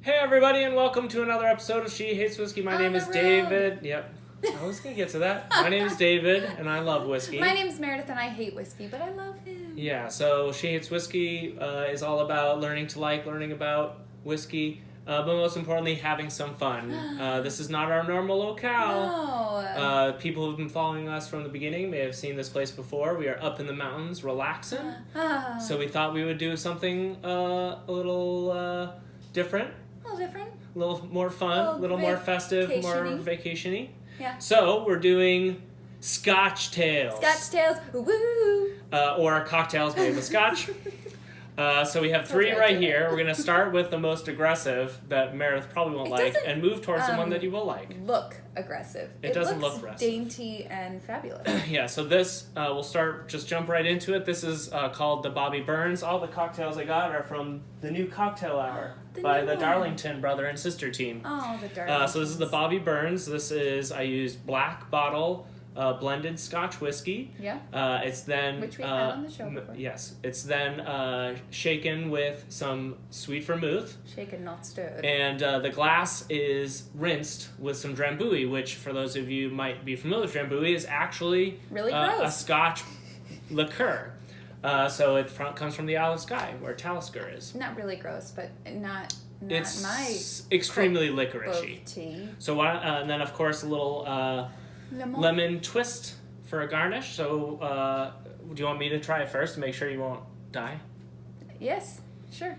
Hey everybody, and welcome to another episode of She Hates Whiskey. My name is David. Yep. I was going to get to that. My name is David, and I love whiskey. My name's Meredith, and I hate whiskey, but I love him. Yeah, so She Hates Whiskey is all about learning about whiskey, but most importantly, having some fun. This is not our normal locale. No. People who've been following us from the beginning may have seen this place before. We are up in the mountains relaxing. So we thought we would do something a little different. A little different. A little more fun, a little more festive, more vacation-y. Yeah. So we're doing Scotchtails. Scotchtails. Woo! Or cocktails made with scotch. So we have three right here. We're going to start with the most aggressive that Meredith probably won't like and move towards the one that you will like. Look aggressive. It doesn't looks look aggressive. Dainty and fabulous. Yeah, so this, we'll just jump right into it. This is called the Bobby Burns. All the cocktails I got are from the new Cocktail Hour by the Darlington brother and sister team. Oh, the Darlington. So this is the Bobby Burns. I used black bottle blended Scotch whiskey. Yeah. It's then which we had on the show before. Yes, it's then shaken with some sweet vermouth. Shaken, not stirred. And the glass is rinsed with some Drambuie, which for those of you who might be familiar with Drambuie is actually really gross. A Scotch liqueur. So it comes from the Isle of Skye, where Talisker is. Not really gross, but not it's my extremely licoricey. Tea. So and then of course a little lemon twist for a garnish. So do you want me to try it first to make sure you won't die? Yes, sure.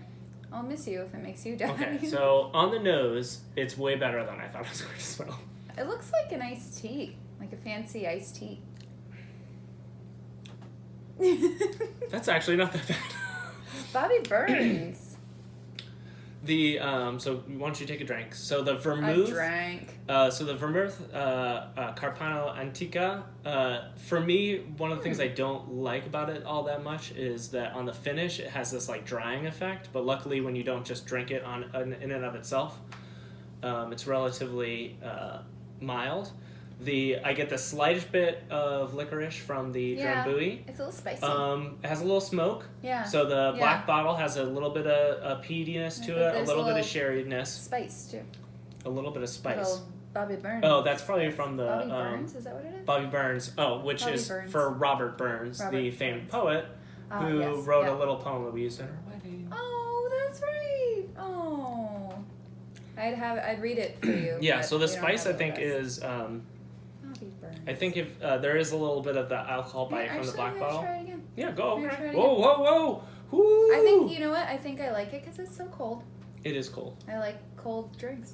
I'll miss you if it makes you die. Okay, so on the nose, it's way better than I thought it was going to smell. It looks like an iced tea, like a fancy iced tea. That's actually not that bad. Bobby Burns. So why don't you take a drink? So the vermouth. I drank. So the vermouth, Carpano Antica. For me, one of the things I don't like about it all that much is that on the finish it has this like drying effect. But luckily, when you don't just drink it in and of itself, it's relatively mild. I get the slightest bit of licorice from the Drambuie. It's a little spicy. It has a little smoke. Yeah. So the black bottle has a little bit of peatiness to it, a little bit of sherryness. Spice too. A little bit of spice. Little Bobby Burns. Oh, that's probably from the Bobby Burns. Is that what it is? Bobby Burns. Oh, which Bobby is Burns. for Robert Burns, the famed poet, who wrote a little poem that we used in our wedding. Oh, that's right. Oh, I'd read it for you. Yeah. So the spice I think is. I think if there is a little bit of the alcohol bite from the black bottle. Try it again. Yeah, go. Whoa, whoa. Woo. I think, you know what? I think I like it because it's so cold. It is cold. I like cold drinks.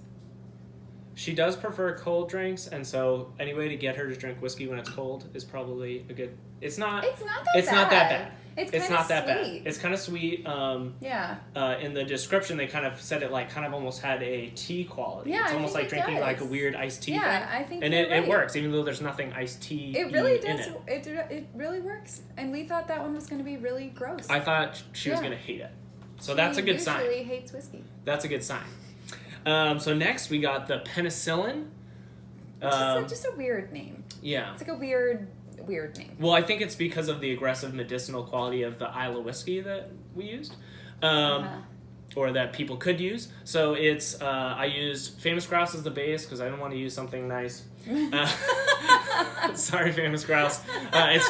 She does prefer cold drinks, and so any way to get her to drink whiskey when it's cold is probably a good... It's not that bad. It's not that bad. It's kind of sweet. In the description, they kind of said it like kind of almost had a tea quality. Yeah, it's almost like drinking like a weird iced tea thing. I think and it works, even though there's nothing iced tea It really in does. it. It really works. And we thought that one was going to be really gross. I thought she was going to hate it. So that's a good sign. She usually hates whiskey. That's a good sign. So next we got the Penicillin. Just a weird name. Yeah. It's like a weird name. Well, I think it's because of the aggressive medicinal quality of the Isla whiskey that we used. Or that people could use. So it's, I used Famous Grouse as the base because I don't want to use something nice. Sorry, Famous Grouse.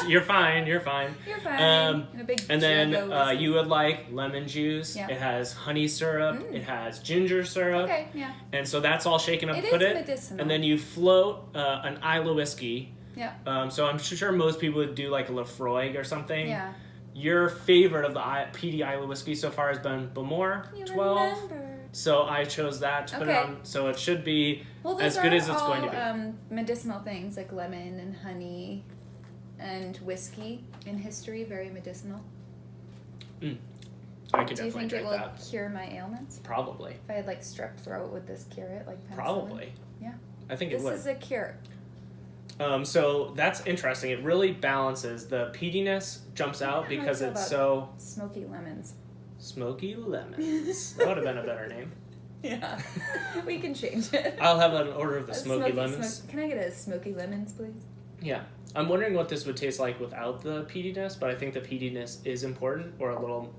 You're fine. You're fine. And then you would like lemon juice. Yeah. It has honey syrup. It has ginger syrup. Okay, yeah. And so that's all shaken up. It is medicinal. And then you float an Isla whiskey. Yeah. So I'm sure most people would do like a Lefroy or something. Yeah. Your favorite of the PD Isla whiskey so far has been Bowmore 12. Remembered. So I chose that to put it on. So it should be as good as it's going to be. Medicinal things like lemon and honey and whiskey in history, very medicinal. I could definitely drink that. Do you think it will cure my ailments? Probably. If I had like strep throat, would this cure it? Like penicillin? Probably. Yeah. I think it would. This is a cure. So that's interesting. It really balances. The peatiness jumps out because it's so... Smoky lemons. Smoky lemons. That would have been a better name. Yeah. We can change it. I'll have an order of the smoky lemons. Can I get a smoky lemons, please? Yeah. I'm wondering what this would taste like without the peatiness, but I think the peatiness is important, or a little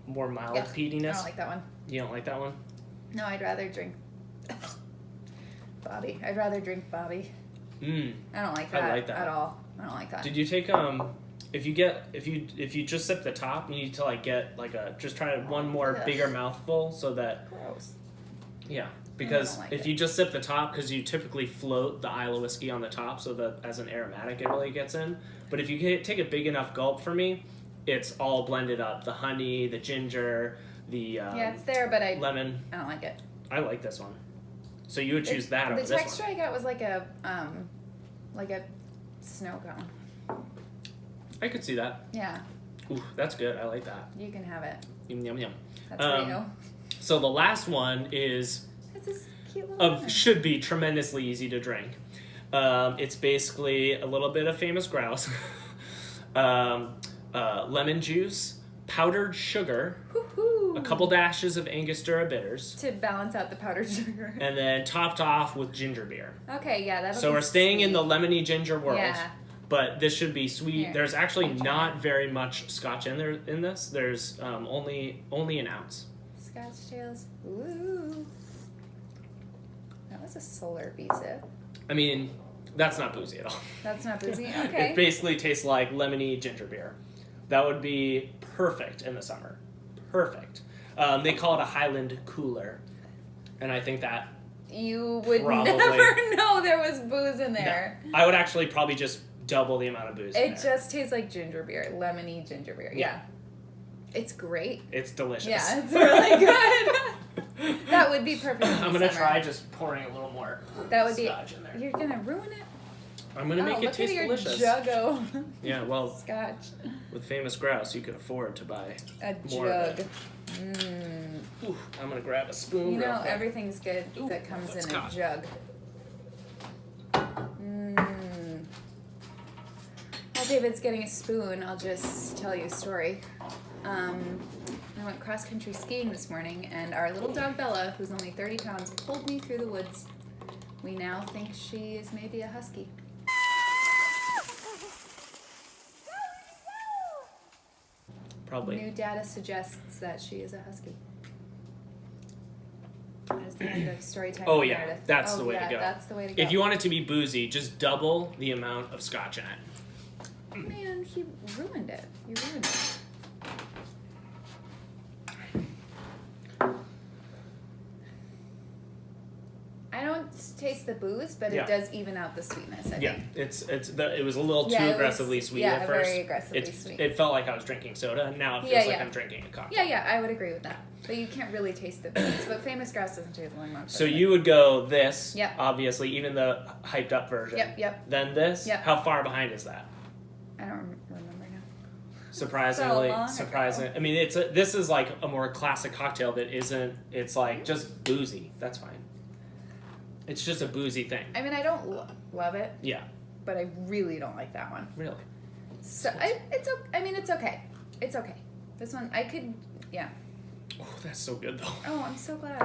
more mild peatiness. I don't like that one. You don't like that one? No, I'd rather drink Bobby. I'd rather drink Bobby. Mm. I don't like that, I like that at all. I don't like that. Did you take if you just sip the top, you need to like get like just try one more bigger mouthful so that gross. Yeah, because like if you just sip the top, because you typically float the Isla whiskey on the top so that as an aromatic it really gets in. But if you take a big enough gulp for me, it's all blended up. The honey, the ginger, the it's there, but lemon. I don't like it. I like this one. So you would choose that over this one. The texture I got was like a snow cone. I could see that. Yeah. Ooh, that's good. I like that. You can have it. Yum, yum, yum. That's for you. So the last one is It's this cute little lemon. should be tremendously easy to drink. It's basically a little bit of famous grouse, lemon juice, powdered sugar, Woo-hoo. a couple dashes of Angostura bitters, to balance out the powdered sugar. and then topped off with ginger beer. Okay, yeah, that'll So be we're staying in sweet. the lemony ginger world. Yeah. But this should be sweet. Here, There's actually I'll try not very much Scotch in there in this. There's only an ounce. Scotchtails. Ooh. That was a Slurpee sip. I mean, that's not boozy at all. That's not boozy? Okay. It basically tastes like lemony ginger beer. That would be perfect in the summer. Perfect. They call it a Highland Cooler. And I think that You would Probably. never know there was booze in there. I would actually probably just double the amount of booze in It there. just tastes like ginger beer, lemony ginger beer. Yeah. It's great. It's delicious. Yeah, it's really good. That would be perfect. In I'm the going to summer. try just pouring a little more That would Scotch in there. You're gonna ruin it. I'm going to make it taste look at delicious. your juggo. Yeah, well, Scotch. with famous grouse, you can afford to buy A more of jug. it. Ooh, I'm going to grab a spoon You real know, quick. everything's good Ooh, that comes in Scotch. a jug. While David's getting a spoon, I'll just tell you a story. I went cross-country skiing this morning, and our little dog Bella, who's only 30 pounds, pulled me through the woods. We now think she is maybe a husky. Probably. New data suggests that she is a husky. That is the end of story time. Oh, with yeah. Meredith. That's the way to go. That's the way to go. If you want it to be boozy, just double the amount of Scotch in it. Man, he ruined it. You ruined it. I don't taste the booze, but Yeah. it does even out the sweetness. I Yeah, think. it was a little too Yeah, it was- aggressively sweet yeah, at first. very aggressively sweet. It felt like I was drinking soda, and now it feels Yeah, like yeah. I'm drinking a cocktail. Yeah, I would agree with that. But you can't really taste the booze. But Famous Grouse doesn't taste like much. So you would go this, Yep. obviously, even the hyped up version. Yep. Then this. Yep. How far behind is that? I don't remember now. Surprisingly, So long surprising. ago. I mean, this is like a more classic cocktail that isn't. It's like just boozy. That's fine. It's just a boozy thing. I mean, I don't love it, Yeah, but I really don't like that one. really. So it's okay. It's okay. This one I could, yeah. Oh, that's so good though. Oh, I'm so glad.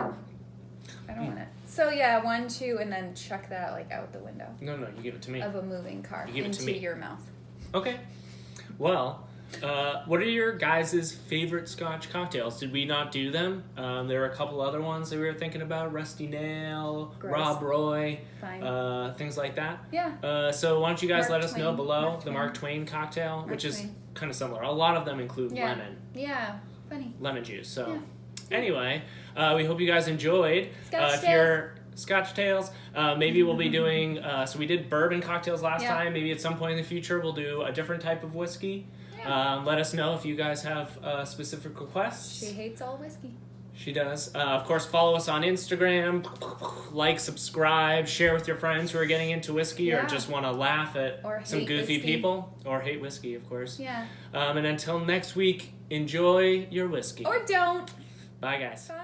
I don't want it. So yeah, 1, 2, and then chuck that like out the window No, you give it to me. of a moving car You give it to into me. your mouth. Okay. Well, what are your guys' favorite Scotch cocktails? Did we not do them? There were a couple other ones that we were thinking about. Rusty Nail, Gross. Rob Roy, Fine. things like that. Yeah. So why don't you guys Mark let us know Twain. below Mark the Twain. Mark Twain cocktail, Mark which is Twain. kind of similar. A lot of them include Yeah. lemon. Yeah. Funny. Lemon juice. So Yeah. anyway, we hope you guys enjoyed. Scotchtails. If you're Scotchtails, maybe we'll be doing. So we did bourbon cocktails last Yeah. time. Maybe at some point in the future we'll do a different type of whiskey. Yeah. Let us know if you guys have specific requests. She hates all whiskey. She does. Of course, follow us on Instagram. Like, subscribe, share with your friends who are getting into whiskey or Yeah. just want to laugh at Or some hate goofy whiskey. people. Or hate whiskey, of course. Yeah. And until next week, enjoy your whiskey. Or don't. Bye, guys. Bye.